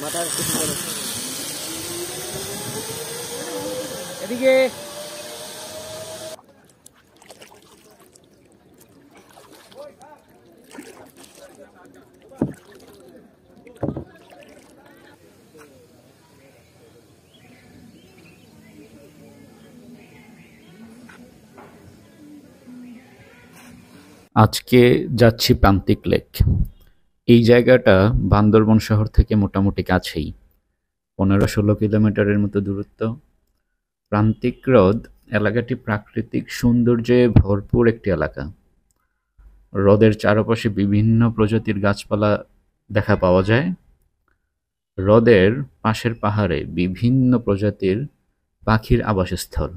মাথার কিছু করো এদিকে। আজকে যাচ্ছি প্রান্তিক লেক। এই জায়গাটা বান্দরবন শহর থেকে মোটামুটি কাছেই, 15-16 কিলোমিটারের মতো দূরত্ব। প্রান্তিক হ্রদ এলাকাটি প্রাকৃতিক সৌন্দর্যে ভরপুর একটি এলাকা। হ্রদের চারপাশে বিভিন্ন প্রজাতির গাছপালা দেখা পাওয়া যায়। হ্রদের পাশের পাহাড়ে বিভিন্ন প্রজাতির পাখির আবাসস্থল।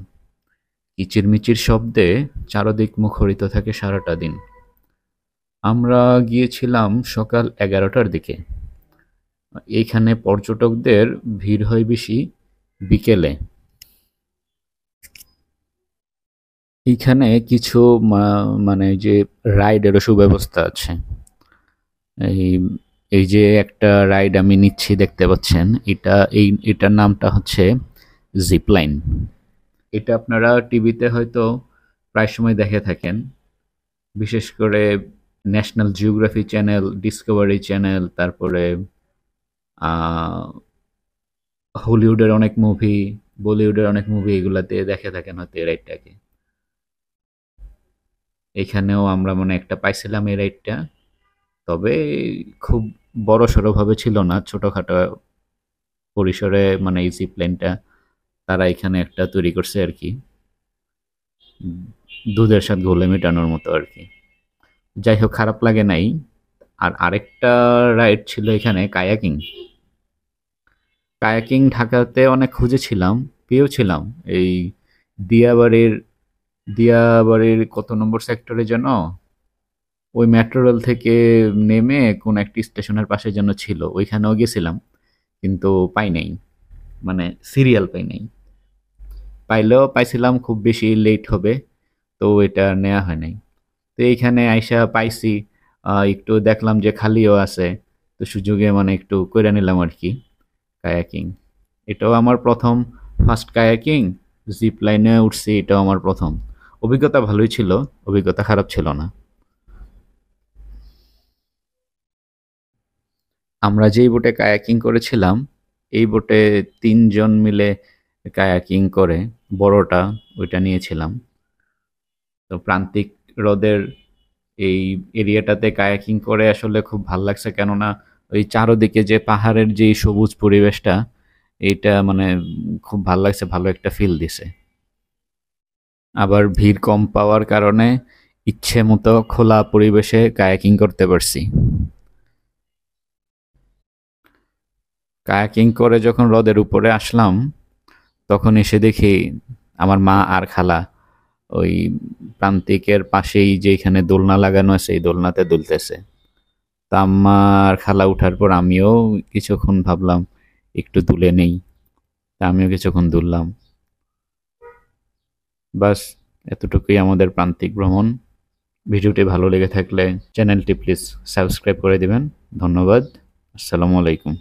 কিচিরমিচির শব্দে চারদিক মুখরিত থাকে সারাটা দিন। আমরা গিয়েছিলাম সকাল 11টার দিকে। এইখানে পর্যটকদের ভিড় হয় বেশি বিকেলে। এইখানে কিছু মানে যে রাইডেরও সুব্যবস্থা আছে। এই এই যে একটা রাইড আমি নিচ্ছি দেখতে পাচ্ছেন, এটার নামটা হচ্ছে জিপলাইন। এটা আপনারা টিভিতে হয়তো প্রায় সময় দেখে থাকেন, বিশেষ করে national geography channel, Discovery channel, তারপরে হলিউডের অনেক মুভি, বলিউডের অনেক মুভি, এগুলাতে দেখে থাকেন হয়তো এই রাইডটাকে। এখানেও আমরা মানে একটা পাইছিলাম এই রাইডটা, তবে খুব বড় সড়োভাবে ছিল না, ছোটখাটো পরিসরে মানে এই জিপলাইনটা তারা এখানে একটা তৈরি করছে আর কি, দুধের স্বাদ ঘোলে মেটানোর মতো আর কি। যাই হোক, খারাপ লাগে নাই। আর আরেকটা রাইড ছিল এখানে, কায়াকিং। কায়াকিং ঢাকাতে অনেক খুঁজেছিলাম, পেয়েওছিলাম। এই দিয়াবাড়ির দিয়াবাড়ির কত নম্বর সেক্টরে যেন, ওই মেট্রো রেল থেকে নেমে কোন একটি স্টেশনের পাশে যেন ছিল, ওইখানেও গেছিলাম, কিন্তু পাই নাই, মানে সিরিয়াল পাই নাই। পাইলেও পাইছিলাম খুব বেশি লেট হবে, তো এটা নেওয়া হয় নাই। তো এইখানে আইসা পাইছি, একটু দেখলাম যে খালিও আছে, তো সুযোগে মানে একটু কইরা নিলাম আর কি কায়াকিং। এটাও আমার প্রথম, ফার্স্ট কায়াকিং। জিপ লাইনে উঠছি, এটাও আমার প্রথম অভিজ্ঞতা। ভালোই ছিল, অভিজ্ঞতা খারাপ ছিল না। আমরা যেই বোটে কায়াকিং করেছিলাম, এই বোটে 3 জন মিলে কায়াকিং করে, বড়টা ওইটা নিয়েছিলাম। তো প্রান্তিক হ্রদের এই এরিয়াটাতে কায়াকিং করে আসলে খুব ভাল লাগছে, কেননা ওই চারোদিকে যে পাহাড়ের যে সবুজ পরিবেশটা, এইটা মানে খুব ভাল লাগছে, ভালো একটা ফিল দিছে। আবার ভিড় কম পাওয়ার কারণে ইচ্ছে মতো খোলা পরিবেশে কায়াকিং করতে পারছি। কায়াকিং করে যখন হ্রদের উপরে আসলাম, তখন এসে দেখি আমার মা আর খালা ওই প্রান্তিকের পাশেই যেখানে দোলনা লাগানো আছে, এই দোলনাতে দুলতেছে। তা আম্মা আর খালা উঠার পর আমিও কিছুক্ষণ ভাবলাম একটু দুলে নেই, তা আমিও কিছুক্ষণ দুললাম। বাস, এতটুকুই আমাদের প্রান্তিক ভ্রমণ। ভিডিওটি ভালো লেগে থাকলে চ্যানেলটি প্লিজ সাবস্ক্রাইব করে দিবেন। ধন্যবাদ। আসসালামু আলাইকুম।